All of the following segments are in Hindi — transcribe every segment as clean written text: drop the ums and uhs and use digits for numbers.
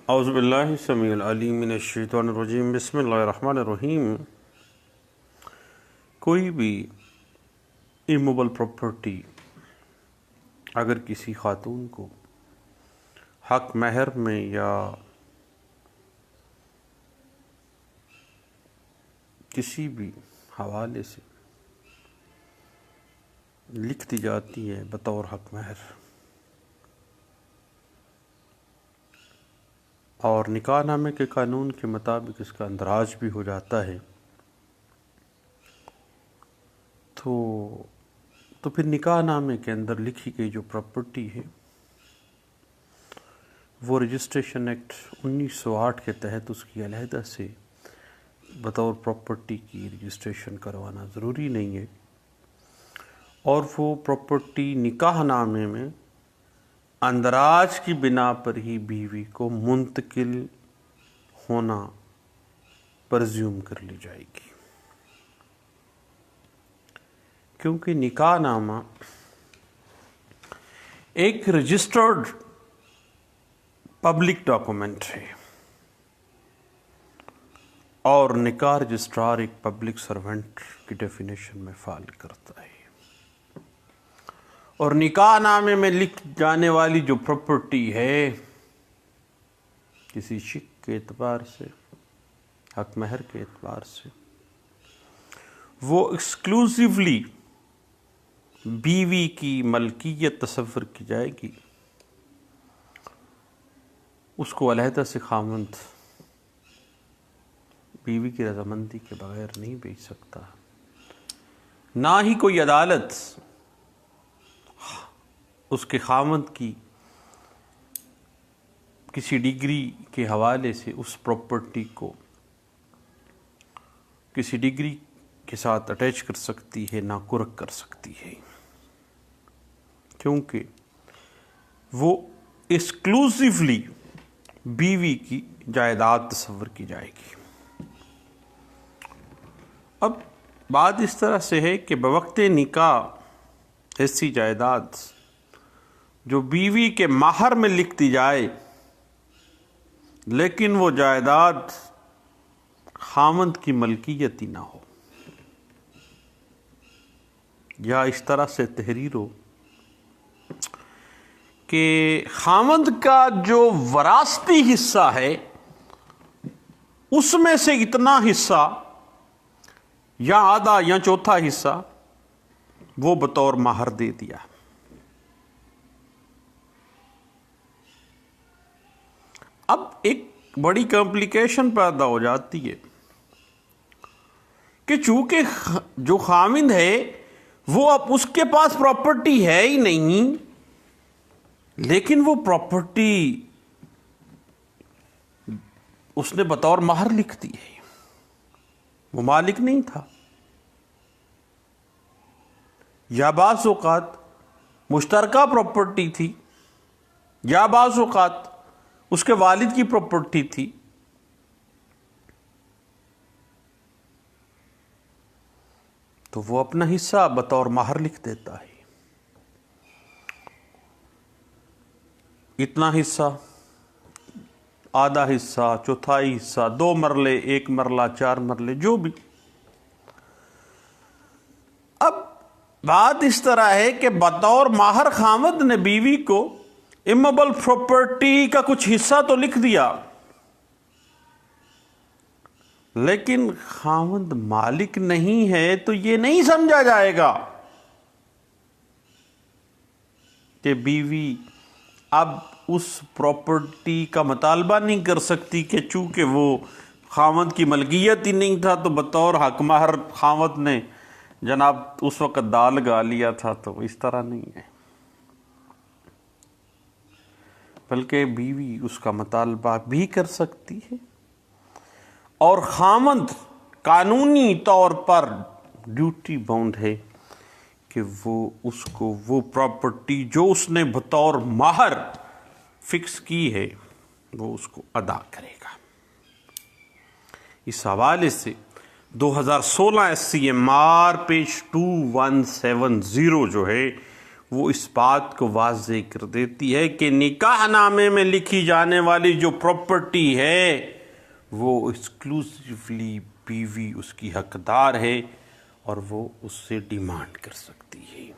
औज़ुबिल्लाहि समीउल अलीम मिनश्शैतानिर्रजीम बिस्मिल्लाहिर्रहमानिर्रहीम। कोई भी इमूवेबल प्रॉपर्टी अगर किसी खातून को हक महर में या किसी भी हवाले से लिख दी जाती है बतौर हक महर और निकाहनामे के कानून के मुताबिक इसका अंदराज भी हो जाता है, तो फिर निकाहनामे के अंदर लिखी गई जो प्रॉपर्टी है वो रजिस्ट्रेशन एक्ट 1908 के तहत उसकी अलहदा से बतौर प्रॉपर्टी की रजिस्ट्रेशन करवाना ज़रूरी नहीं है और वो प्रॉपर्टी निकाहनामे में अंदराज की बिना पर ही बीवी को मुंतकिल होना परज्यूम कर ली जाएगी, क्योंकि निकाहनामा एक रजिस्टर्ड पब्लिक डॉक्यूमेंट है और निकाह रजिस्ट्रार एक पब्लिक सर्वेंट की डेफिनेशन में फॉल करता है। और निकाहनामे में लिख जाने वाली जो प्रॉपर्टी है किसी शिक के एतबार से, हक महर के एतबार से, वो एक्सक्लूसिवली बीवी की मलकियत तस्वर की जाएगी। उसको अलहदा से खामंद बीवी की रजामंदी के बगैर नहीं बेच सकता, ना ही कोई अदालत उसके खामंद की किसी डिग्री के हवाले से उस प्रॉपर्टी को किसी डिग्री के साथ अटैच कर सकती है, ना कुर्क कर सकती है, क्योंकि वो एक्सक्लूसिवली बीवी की जायदाद तस्वर की जाएगी। अब बात इस तरह से है कि बवक्ते निकाह ऐसी जायदाद जो बीवी के महर में लिख दी जाए लेकिन वो जायदाद खामंद की मलकियत ही ना हो, या इस तरह से तहरीर हो कि खामंद का जो वरासती हिस्सा है उसमें से इतना हिस्सा या आधा या चौथा हिस्सा वो बतौर महर दे दिया। अब एक बड़ी कॉम्प्लिकेशन पैदा हो जाती है कि चूंकि जो खामिंद है वो अब उसके पास प्रॉपर्टी है ही नहीं, लेकिन वो प्रॉपर्टी उसने बतौर महर लिख दी है, वो मालिक नहीं था। या बाज़ औक़ात मुश्तरका प्रॉपर्टी थी, या बाज़ औक़ात उसके वालिद की प्रॉपर्टी थी, तो वो अपना हिस्सा बतौर महर लिख देता है। इतना हिस्सा, आधा हिस्सा, चौथाई हिस्सा, 2 मरले, 1 मरला, 4 मरले, जो भी। अब बात इस तरह है कि बतौर महर खामद ने बीवी को इमूवेबल प्रॉपर्टी का कुछ हिस्सा तो लिख दिया, लेकिन खामद मालिक नहीं है, तो ये नहीं समझा जाएगा कि बीवी अब उस प्रॉपर्टी का मुतालबा नहीं कर सकती कि चूंकि वो खामद की मलकियत ही नहीं था तो बतौर हक महर खामद ने जनाब उस वक़्त दाल गा लिया था। तो इस तरह नहीं है, बल्कि बीवी उसका मुतालबा भी कर सकती है और खामद कानूनी तौर पर ड्यूटी बाउंड है कि वो उसको वो प्रॉपर्टी जो उसने बतौर महर फिक्स की है वो उसको अदा करेगा। इस हवाले से 2016 SCMR पेज 2170 जो है वो इस बात को वाज़ेह कर देती है कि निकाहनामे में लिखी जाने वाली जो प्रॉपर्टी है वो एक्सक्लूसिवली बीवी उसकी हकदार है और वो उससे डिमांड कर सकती है।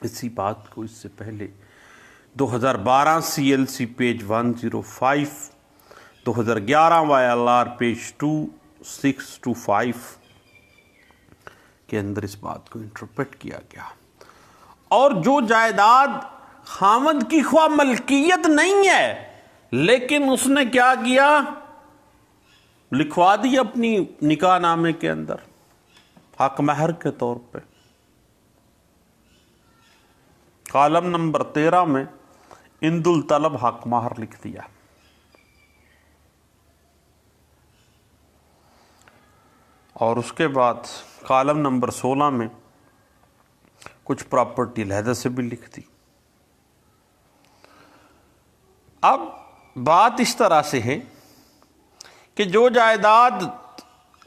इसी बात को इससे पहले 2012 CLC पेज 105, 2011 YLR पेज 2625 के अंदर इस बात को इंटरप्रेट किया गया। और जो जायदाद खामद की ख्वाह मलकियत नहीं है, लेकिन उसने क्या किया, लिखवा दी अपनी निकाहनामे के अंदर हक महर के तौर पे। कॉलम नंबर 13 में इंदुल तलब हक महर लिख दिया। और उसके बाद कॉलम नंबर 16 में कुछ प्रॉपर्टी लहदा से भी लिख दी। अब बात इस तरह से है कि जो जायदाद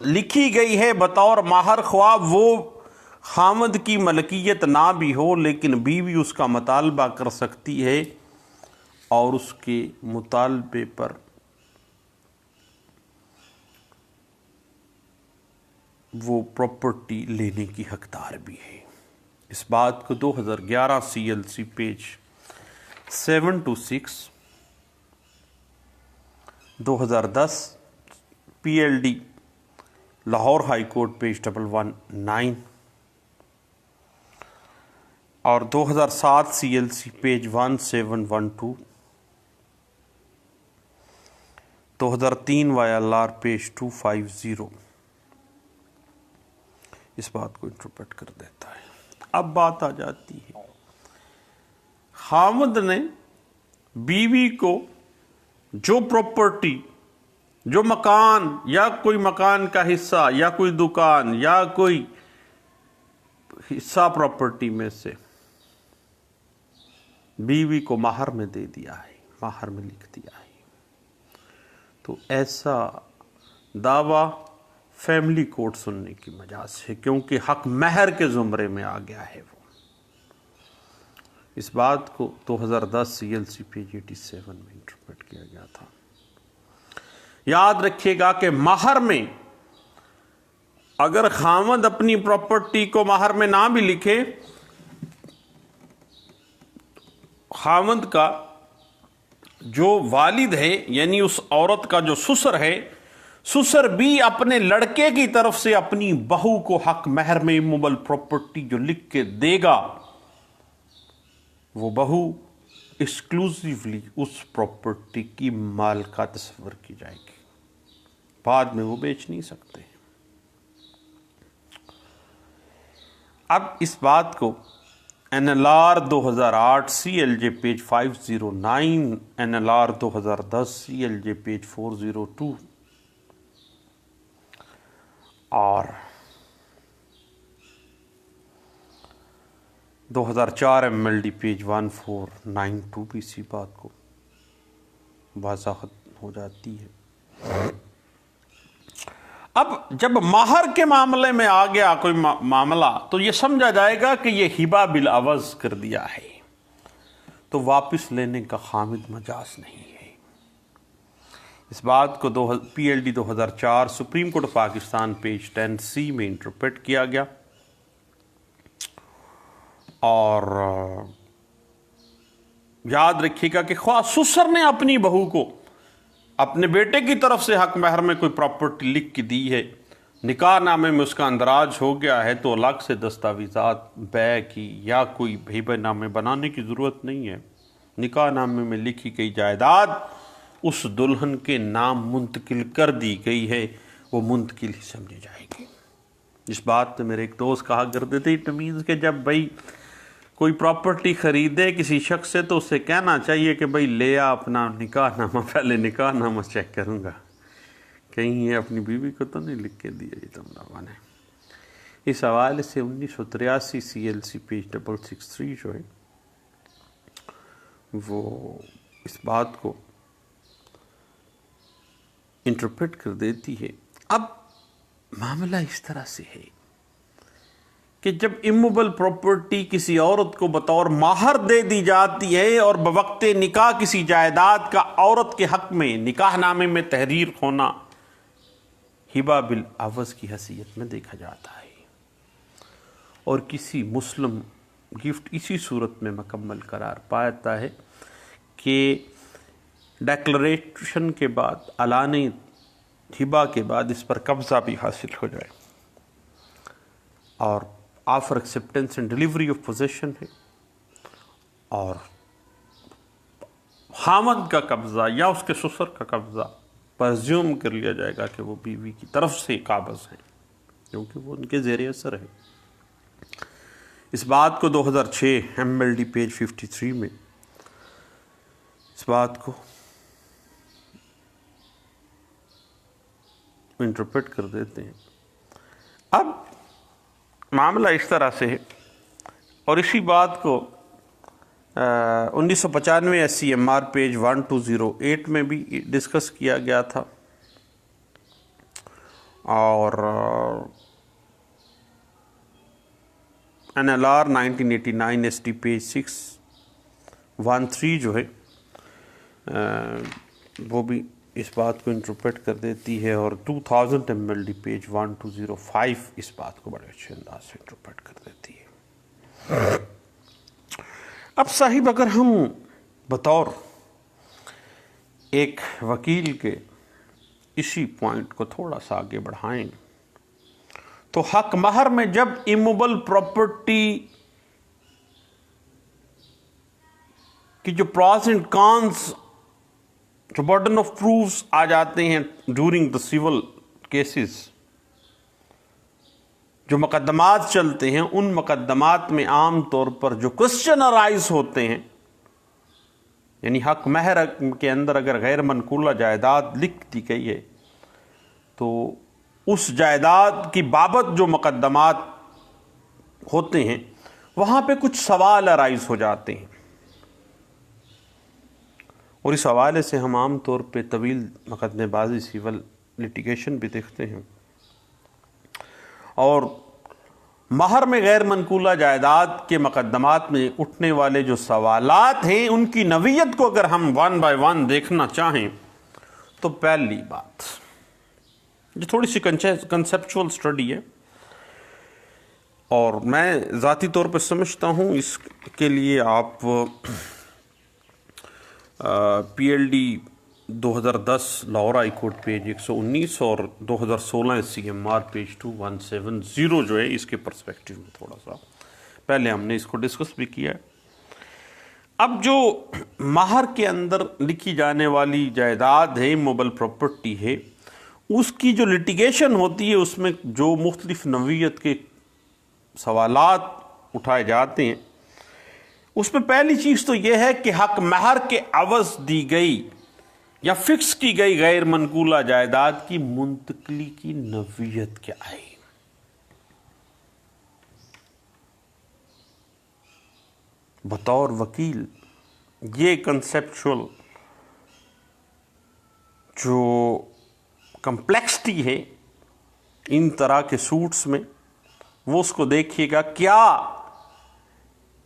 लिखी गई है बतौर महर, ख्वाह वो खामद की मलकियत ना भी हो, लेकिन बीवी उसका मुतालबा कर सकती है और उसके मुतालबे पर वो प्रॉपर्टी लेने की हकदार भी है। इस बात को 2011 CLC page 726, 2010 PLD Lahore high court page 119 और 2007 CLC पेज 1712, 2003 YLR पेज 250 इस बात को इंटरप्रेट कर देता है। अब बात आ जाती है, खामद ने बीवी को जो प्रॉपर्टी, जो मकान या कोई मकान का हिस्सा या कोई दुकान या कोई हिस्सा प्रॉपर्टी में से बीवी को महर में दे दिया है, महर में लिख दिया है, तो ऐसा दावा फैमिली कोर्ट सुनने की मजाज है, क्योंकि हक महर के जुमरे में आ गया है वो। इस बात को 2010 CLC पेज 87 में इंटरप्रेट किया गया था। याद रखिएगा कि महर में अगर खामद अपनी प्रॉपर्टी को महर में ना भी लिखे, खामद का जो वालिद है यानी उस औरत का जो ससुर है, ससुर भी अपने लड़के की तरफ से अपनी बहू को हक महर में इमूवेबल प्रॉपर्टी जो लिख के देगा, वो बहू एक्सक्लूसिवली उस प्रॉपर्टी की मालिका तस्वर की जाएगी, बाद में वो बेच नहीं सकते। अब इस बात को NLR 2008 CLJ page 509, NLR 2010 CLJ page 402 और 2004 MLD पेज 1492 भी इसी बात को वजाहत हो जाती है। अब जब महर के मामले में आ गया कोई मामला, तो ये समझा जाएगा कि ये हिबा बिल अवज कर दिया है, तो वापस लेने का खामिद मजाज नहीं है। इस बात को PLD 2004 supreme court Pakistan page 10C में इंटरप्रेट किया गया और याद रखिएगा कि ख्वाह ससुर ने अपनी बहू को अपने बेटे की तरफ से हक महर में कोई प्रॉपर्टी लिख के दी है, निकाहनामे में उसका अंदराज हो गया है, तो अलग से दस्तावेजात बै की या कोई हिबानामे बनाने की ज़रूरत नहीं है। निकाहनामे में लिखी गई जायदाद उस दुल्हन के नाम मुंतकिल कर दी गई है, वो मुंतकिल ही समझी जाएगी। इस बात पे मेरे एक दोस्त कहा करते थे तमीज़ के, जब भाई कोई प्रॉपर्टी ख़रीदे किसी शख्स से तो उससे कहना चाहिए कि भाई ले आ अपना निकाहनामा, पहले निकाहनामा चेक करूँगा कहीं ये अपनी बीवी को तो नहीं लिख के दिया ये तुम लोगों ने। इस हवाले से 1983 CLC पेज 663 जो है वो इस बात को इंटरप्रेट कर देती है। अब मामला इस तरह से है कि जब इमूवेबल प्रॉपर्टी किसी औरत को बतौर माहर दे दी जाती है और बवक्ते निकाह किसी जायदाद का औरत के हक में निकाहनामे में तहरीर होना हिबा बिल अवज़ की हैसियत में देखा जाता है और किसी मुस्लिम गिफ्ट इसी सूरत में मुकम्मल करार पाता है कि डिक्लेरेशन के बाद अलानी हिबा के बाद इस पर कब्ज़ा भी हासिल हो जाए और offer acceptance and delivery of possession है और खामद का कब्ज़ा या उसके ससुर का कब्ज़ा परज्यूम कर लिया जाएगा कि वो बीवी की तरफ से काबज़ हैं क्योंकि वो उनके ज़ेर असर है। इस बात को 2006 MLD पेज 53 में इस बात को इंटरप्रेट कर देते हैं। अब मामला इस तरह से है और इसी बात को 1995 SCMR पेज 1208 में भी डिस्कस किया गया था और NLR 1989 SD पेज 613 जो है वो भी इस बात को इंटरप्रेट कर देती है और 2000 MLD पेज 1205 इस बात को बड़े अच्छे अंदाज से इंटरप्रेट कर देती है। अब साहिब अगर हम बतौर एक वकील के इसी पॉइंट को थोड़ा सा आगे बढ़ाएं तो हक महर में जब इमूवेबल प्रॉपर्टी की जो प्रॉस एंड कॉन्स जो बर्डन ऑफ प्रूफ्स आ जाते हैं ड्यूरिंग द सिविल केसेस, जो मुकदमात चलते हैं उन मुकदमात में आम तौर पर जो क्वेश्चन अराइज होते हैं यानी हक महर के अंदर अगर गैर मनकूला जायदाद लिख दी गई है तो उस जायदाद की बाबत जो मुकदमात होते हैं वहाँ पे कुछ सवाल अराइज हो जाते हैं और इस हवाले से हम आम तौर पे तवील मुकदमेबाजी सिविल लिटिगेशन भी देखते हैं और महर में गैर मनकूला जायदाद के मुकदमात में उठने वाले जो सवालात हैं उनकी नवीयत को अगर हम वन बाय वन देखना चाहें तो पहली बात जो थोड़ी सी कंसेप्चुअल स्टडी है और मैं ज़ाती तौर पर समझता हूँ इसके लिए आप PLD 2010 Lahore high court page 119 और 2016 SCMR पेज 2170 जो है इसके पर्सपेक्टिव में थोड़ा सा पहले हमने इसको डिस्कस भी किया है। अब जो महर के अंदर लिखी जाने वाली जायदाद है इमूवेबल प्रॉपर्टी है उसकी जो लिटिगेशन होती है उसमें जो मुख्तलिफ नवीयत के सवालात उठाए जाते हैं उसमें पहली चीज़ तो यह है कि हक महर के अवज़ दी गई या फिक्स की गई गैर मनकूला जायदाद की मुंतकली की नवीयत क्या है। बतौर वकील ये कंसेप्चुअल जो कम्प्लेक्सिटी है इन तरह के सूट्स में वो उसको देखिएगा क्या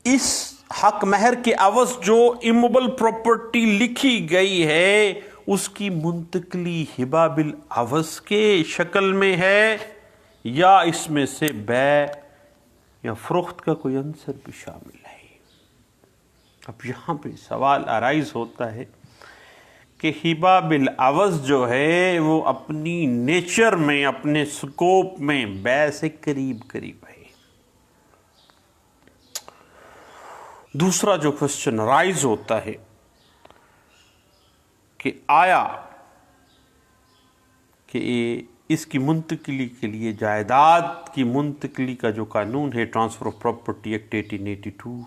इस हक महर के अवज़ जो इमूवेबल प्रॉपर्टी लिखी गई है उसकी मुंतकली हिबा बिल अवज़ के शक्ल में है या इसमें से बै या फ़रोख्त का कोई अंसर भी शामिल है। अब यहाँ पे सवाल अराइज होता है कि हिबा बिल अवज़ जो है वो अपनी नेचर में अपने स्कोप में बै से करीब करीब है। दूसरा जो क्वेश्चन राइज होता है कि आया कि इसकी मुंतकली के लिए जायदाद की मुंतकली का जो कानून है ट्रांसफ़र ऑफ प्रॉपर्टी एक्ट 1882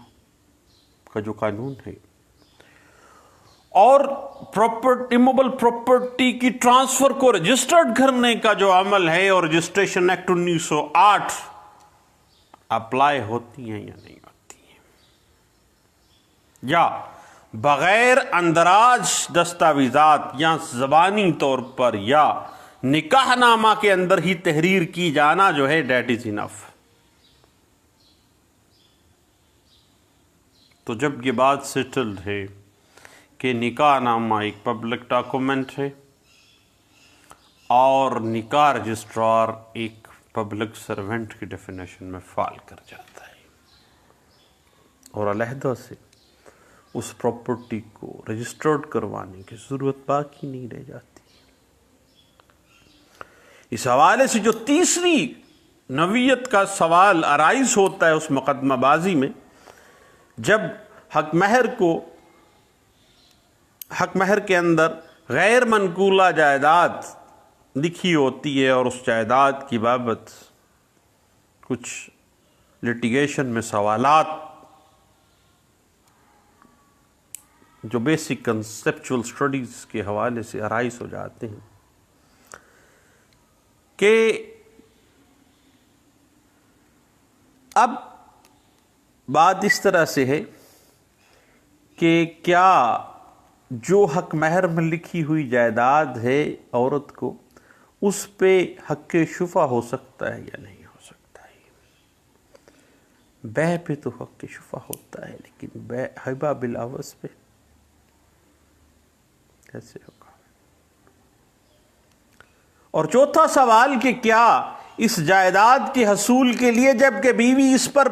का जो कानून है और इमूवेबल प्रॉपर्टी की ट्रांसफ़र को रजिस्टर्ड करने का जो अमल है और रजिस्ट्रेशन एक्ट 1908 अप्लाई होती हैं या नहीं या बग़ैर अंदराज दस्तावेज़ात या ज़बानी तौर पर या निकाहनामा के अंदर ही तहरीर की जाना जो है डेट इज़ इनफ। तो जब ये बात सेटल्ड है कि निकाह नामा एक पब्लिक डॉक्यूमेंट है और निकाह रजिस्ट्रार एक पब्लिक सर्वेंट की डेफिनेशन में फॉल कर जाता है और अलहदा से उस प्रॉपर्टी को रजिस्टर्ड करवाने की ज़रूरत बाकी नहीं रह जाती। इस हवाले से जो तीसरी नवीयत का सवाल अराइज होता है उस मुकदमाबाजी में, जब हक महर के अंदर गैर मनकूला जायदाद लिखी होती है और उस जायदाद की बाबत कुछ लिटिगेशन में सवालात जो बेसिक कंसेप्चुअल स्टडीज़ के हवाले से अराइज हो जाते हैं कि अब बात इस तरह से है कि क्या जो हक महर में लिखी हुई जायदाद है औरत को, उस पे हक शुफा हो सकता है या नहीं हो सकता है। बै पे तो हक शुफा होता है, लेकिन बै हिबा बिल अवज़ पे कैसे होगा। और चौथा सवाल कि क्या इस जायदाद के हसूल के लिए, जबकि बीवी इस पर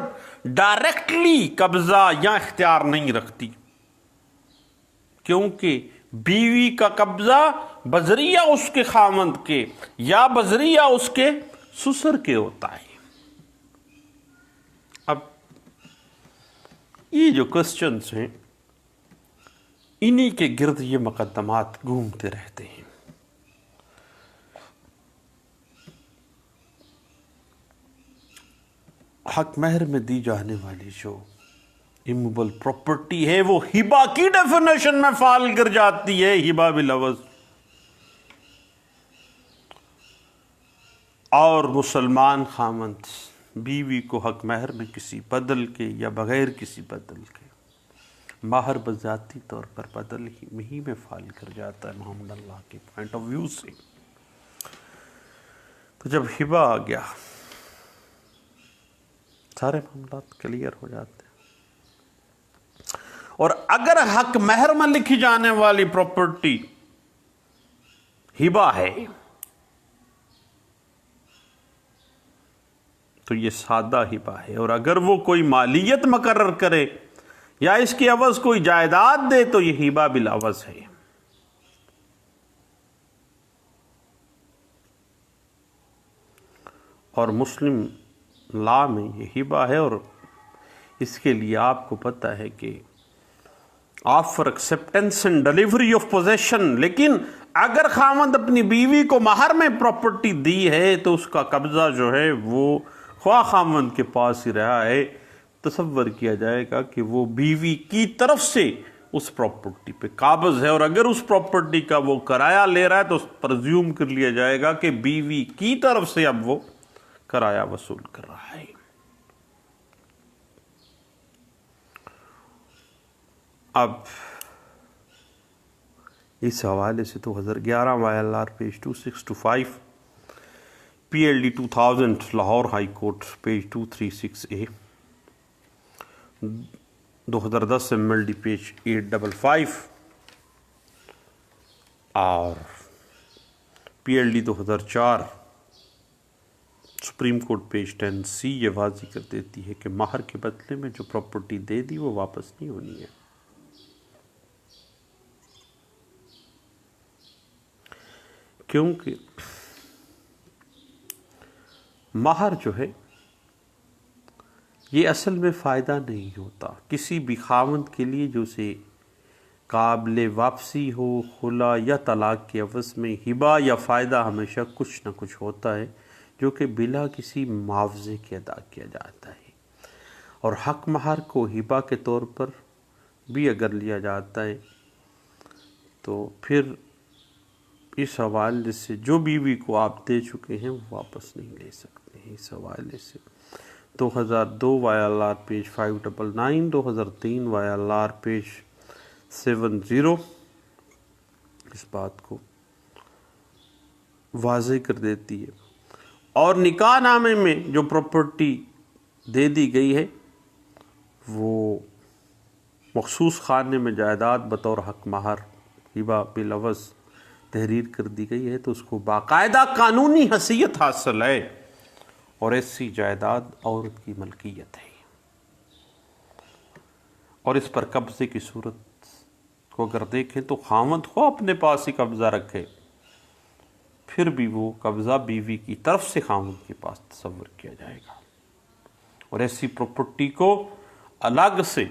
डायरेक्टली कब्जा या इख्तियार नहीं रखती, क्योंकि बीवी का कब्जा बजरिया उसके खामंद के या बजरिया उसके ससुर के होता है। अब ये जो क्वेश्चंस हैं, इन्हीं के गिर्द ये मुकदमात घूमते रहते हैं। हक महर में दी जाने वाली जो इमूवेबल प्रॉपर्टी है वो हिबा की डेफिनेशन में फाल कर जाती है, हिबा बिल अवज़। और मुसलमान खामंद बीवी को हक महर में किसी बदल के या बगैर किसी बदल के माहर बजाती तौर पर बदल ही में फाल कर जाता है मोहम्मद अल्लाह के पॉइंट ऑफ व्यू से। तो जब हिबा आ गया सारे मामला क्लियर हो जाते हैं। और अगर हक महर में लिखी जाने वाली प्रॉपर्टी हिबा है तो ये सादा हिबा है, और अगर वो कोई मालियत मुकर्रर करे या इसकी अवज़ कोई जायदाद दे तो ये हिबा बिल अवज़ है। और मुस्लिम लॉ में ये हिबा है, और इसके लिए आपको पता है कि offer acceptance and delivery of possession. लेकिन अगर खामद अपनी बीवी को महर में प्रॉपर्टी दी है तो उसका कब्जा जो है वो ख्वाह खामद के पास ही रहा है। तसव्वुर किया जाएगा कि वो बीवी की तरफ से उस प्रॉपर्टी पे काबिज है, और अगर उस प्रॉपर्टी का वो किराया ले रहा है तो प्रेज्यूम कर लिया जाएगा कि बीवी की तरफ से अब वो किराया वसूल कर रहा है। अब इस हवाले से 2011 YLR page 2625, PLD 2000 Lahore high court page 236A, 2010 MLD page 855 और PLD 2004 supreme court page 10C ये वाज़ी कर देती है कि महर के बदले में जो प्रॉपर्टी दे दी वो वापस नहीं होनी है। क्योंकि महर जो है ये असल में फ़ायदा नहीं होता किसी भी खावंद के लिए जो से काबिल वापसी हो, खुला या तलाक के अवज़ में हिबा या फ़ायदा हमेशा कुछ ना कुछ होता है जो कि बिला किसी मुआवजे के अदा किया जाता है। और हक महर को हिबा के तौर पर भी अगर लिया जाता है तो फिर इस हवाले से जो बीवी को आप दे चुके हैं वो वापस नहीं ले सकते हैं। इस हवाले से 2002 YLR पेज 599, 2003 YLR पेज 70 इस बात को वाज़ेह कर देती है। और निकाह नामे में जो प्रॉपर्टी दे दी गई है वो मखसूस खाने में जायदाद बतौर हक महर हिबा बिलवज़ तहरीर कर दी गई है तो उसको बाकायदा कानूनी हैसियत हासिल है और ऐसी जायदाद औरत की मलकियत है और इस पर कब्ज़े की सूरत को अगर देखें तो खामद को अपने पास ही कब्ज़ा रखे फिर भी वो कब्ज़ा बीवी की तरफ से खामद के पास तस्वर किया जाएगा और ऐसी प्रॉपर्टी को अलग से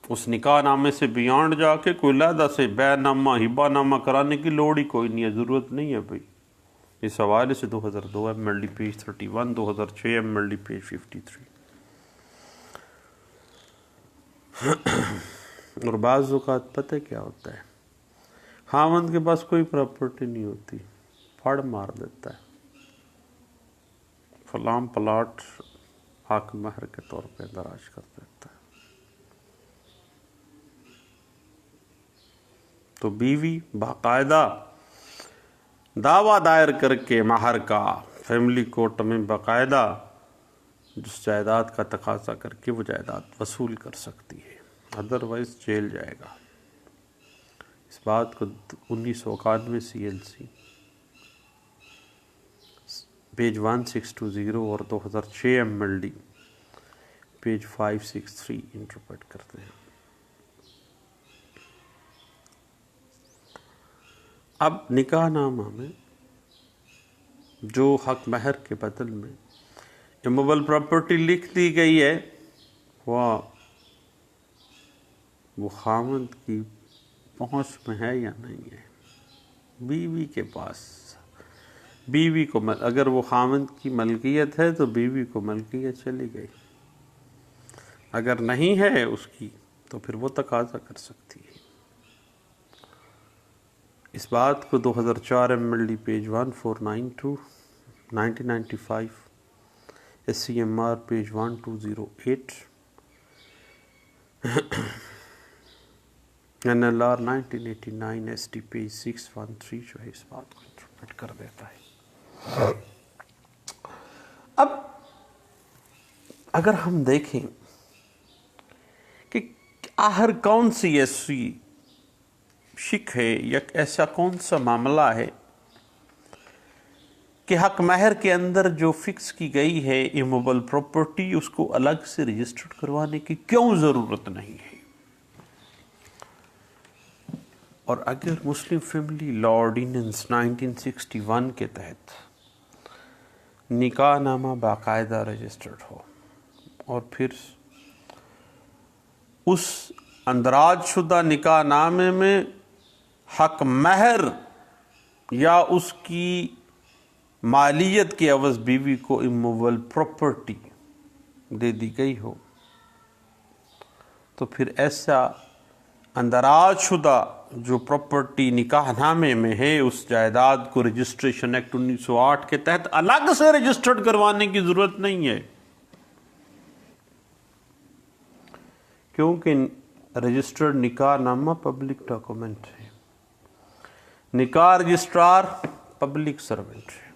उस निकाह नामे से बियॉन्ड जाके कोई लहदा से बैनामा हिबानामा कराने की लोड़ ही कोई नहीं है, ज़रूरत नहीं है भाई। इस हवाले से 2002 MLD पेज 31, 2006 MLD पेज 53। और बाज़ औक़ात पता है क्या होता है, खामद के पास कोई प्रॉपर्टी नहीं होती, फड़ मार देता है, फलाम प्लाट हक महर के तौर पे दराज कर देता है। तो बीवी बाकायदा दावा दायर करके महर का फैमिली कोर्ट में बाकायदा जिस जायदाद का तकाजा करके वो जायदाद वसूल कर सकती है, अदरवाइज जेल जाएगा। इस बात को 1991 CLC पेज 1620 और 2006 MLD पेज 563 इंटरप्रेट करते हैं। अब निकाहनामा में जो हक महर के बदल में इमूवेबल प्रॉपर्टी लिख दी गई है वो खामद की पहुंच में है या नहीं है, बीवी के पास। बीवी को अगर वो खामद की मलकियत है तो बीवी को मलकियत चली गई, अगर नहीं है उसकी तो फिर वो तकाजा कर सकती है। इस बात को 2004 MLD page 1492, 1995 SCMR page 1208, NLR 1989 SD page 613 जो है इस बात को इंटरप्रेट कर देता है। अब अगर हम देखें कि आखिर कौन सी ऐसी शिक है या ऐसा कौन सा मामला है कि हक महर के अंदर जो फिक्स की गई है इमूवेबल प्रॉपर्टी उसको अलग से रजिस्टर्ड करवाने की क्यों ज़रूरत नहीं है। और अगर मुस्लिम फैमिली लॉ ऑर्डिनेंस 1961 के तहत निकाहनामा बाकायदा रजिस्टर्ड हो और फिर उस अंदराज शुदा निकाहनामे में हक महर या उसकी मालियत के अवज़ बीवी को इमूवेबल प्रॉपर्टी दे दी गई हो तो फिर ऐसा अंदराज शुदा जो प्रॉपर्टी निकाहनामे में है उस जायदाद को रजिस्ट्रेशन एक्ट 1908 के तहत अलग से रजिस्टर्ड करवाने की ज़रूरत नहीं है, क्योंकि रजिस्टर्ड निकाहनामा पब्लिक डॉक्यूमेंट है, निकाह रजिस्ट्रार पब्लिक सर्वेंट है,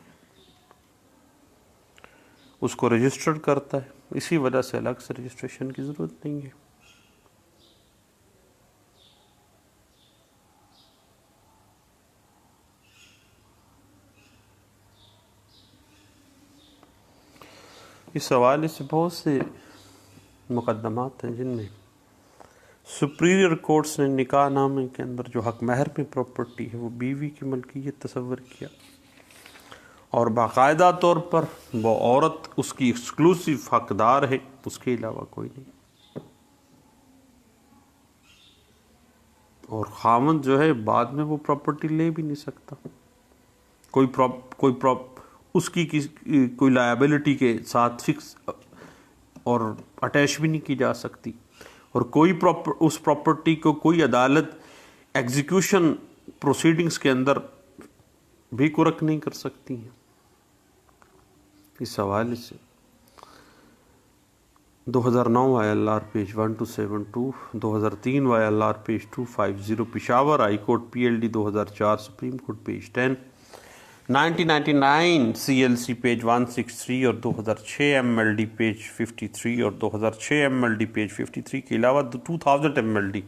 उसको रजिस्टर्ड करता है, इसी वजह से अलग से रजिस्ट्रेशन की ज़रूरत नहीं है। इस हवाले से बहुत से मुकदमात हैं जिनमें सुप्रीरियर कोर्ट्स ने निकाहनामे के अंदर जो हक महर में प्रॉपर्टी है वो बीवी की मलकियत तस्वर किया और बाकायदा तौर पर वो औरत उसकी एक्सक्लूसिव हकदार है, उसके अलावा कोई नहीं। और खामद जो है बाद में वो प्रॉपर्टी ले भी नहीं सकता, उसकी कोई लायबिलिटी के साथ फिक्स और अटैच भी नहीं की जा सकती और कोई उस प्रॉपर्टी को कोई अदालत एग्जीक्यूशन प्रोसीडिंग्स के अंदर भी कुरक नहीं कर सकती है। इस हवाले से 2009 ILR page 1272, 2003 ILR page 250, Peshawar high court PLD 2004 supreme court page 10, 1999 CLC page 163 और 2006 MLD पेज 53 और 2006 MLD पेज 53 के अलावा 2000 MLD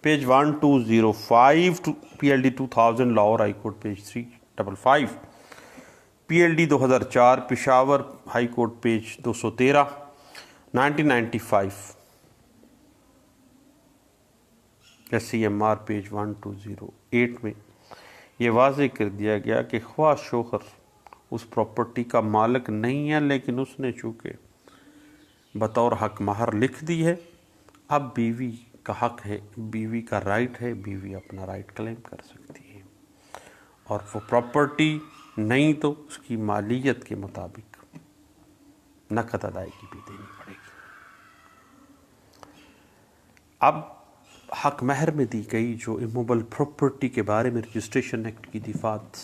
page 1205 PLD 2000 Lahore high court page 355 PLD 2004 Peshawar high court page 213 1995 SCMR page 1208 में ये वाज़ेह कर दिया गया कि ख्वाह शोहर उस प्रॉपर्टी का मालिक नहीं है, लेकिन उसने चूँकि बतौर हक महर लिख दी है, अब बीवी का हक है, बीवी का राइट है, बीवी अपना राइट क्लेम कर सकती है और वो प्रॉपर्टी नहीं तो उसकी मालियत के मुताबिक नकद अदायगी भी देनी पड़ेगी। अब हक महर में दी गई जो इमूवेबल प्रॉपर्टी के बारे में रजिस्ट्रेशन एक्ट की दिफात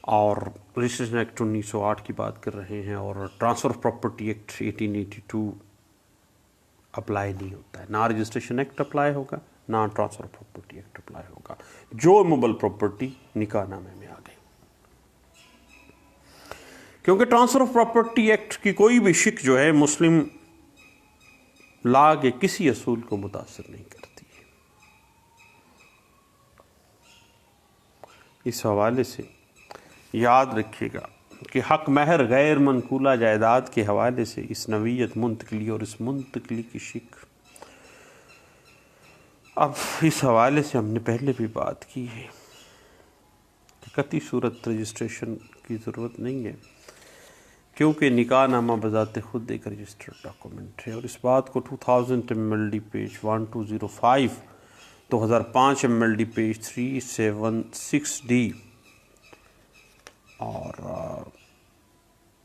और रजिस्ट्रेशन एक्ट 1908 की बात कर रहे हैं और transfer of property act 1882 apply नहीं होता है, ना रजिस्ट्रेशन एक्ट अप्लाई होगा ना transfer of property act apply होगा जो इमूवेबल प्रॉपर्टी निकाहनामे में आ गई, क्योंकि ट्रांसफ़र ऑफ प्रॉपर्टी एक्ट की कोई भी शिक जो है मुस्लिम लॉ के किसी असूल को मुतासर नहीं करती। इस हवाले से याद रखिएगा कि हक महर गैर मनकूला जायदाद के हवाले से इस नवीयत मुंतकली और इस मुंतकली की शिक, अब इस हवाले से हमने पहले भी बात की है कि कतई सूरत रजिस्ट्रेशन की ज़रूरत नहीं है, क्योंकि निकाहनामा बज़ाते खुद एक रजिस्टर्ड डॉक्यूमेंट है और इस बात को 2000 MLD page 1205 2005 MLD page 376D और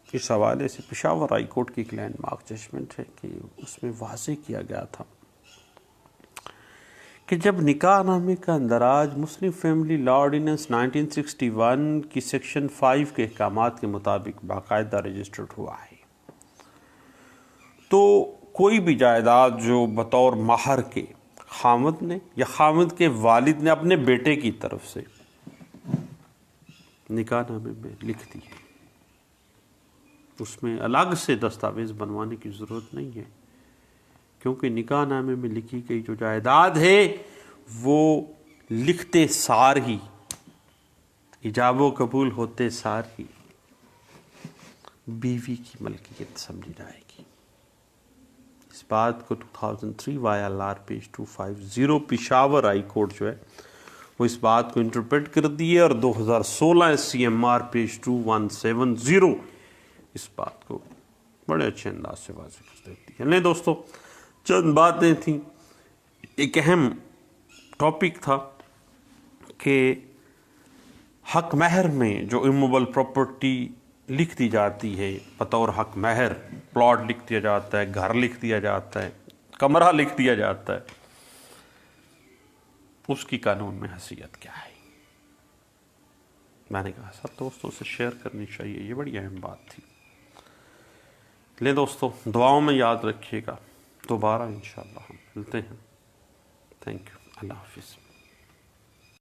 इस हवाले से पेशावर हाई कोर्ट की एक लैंडमार्क जजमेंट है कि उसमें वाज़ेह किया गया था कि जब निकाहनामे का अंदराज मुस्लिम फैमिली लॉ ऑर्डिनेंस 1961 की सेक्शन 5 के अहकामात के मुताबिक बाकायदा रजिस्टर्ड हुआ है, तो कोई भी जायदाद जो बतौर महर के खामद ने या खामद के वालिद ने अपने बेटे की तरफ से निकाहनामे में लिख दी है, उसमें अलग से दस्तावेज़ बनवाने की ज़रूरत नहीं है, क्योंकि निकाहनामे में लिखी गई जो जायदाद है वो लिखते सार ही, इजाबो कबूल होते सार ही बीवी की मलकियत समझी जाएगी। इस बात को 2003 YLR page 250 Peshawar high court जो है वो इस बात को इंटरप्रेट कर दी है और 2016 SCMR पेज 2170 इस बात को बड़े अच्छे अंदाज से वाज़ेह कर देती है। नहीं दोस्तों, चंद बातें थीं, एक अहम टॉपिक था कि हक महर में जो इमूवेबल प्रॉपर्टी लिख दी जाती है बतौर हक महर, प्लॉट लिख दिया जाता है, घर लिख दिया जाता है, कमरा लिख दिया जाता है, उसकी कानून में हैसियत क्या है। मैंने कहा सब दोस्तों से शेयर करनी चाहिए, ये बड़ी अहम बात थी। ले दोस्तों, दुआओं में याद रखिएगा, दोबारा इंशाअल्लाह हम मिलते हैं। थैंक यू, अल्लाह हाफिज़।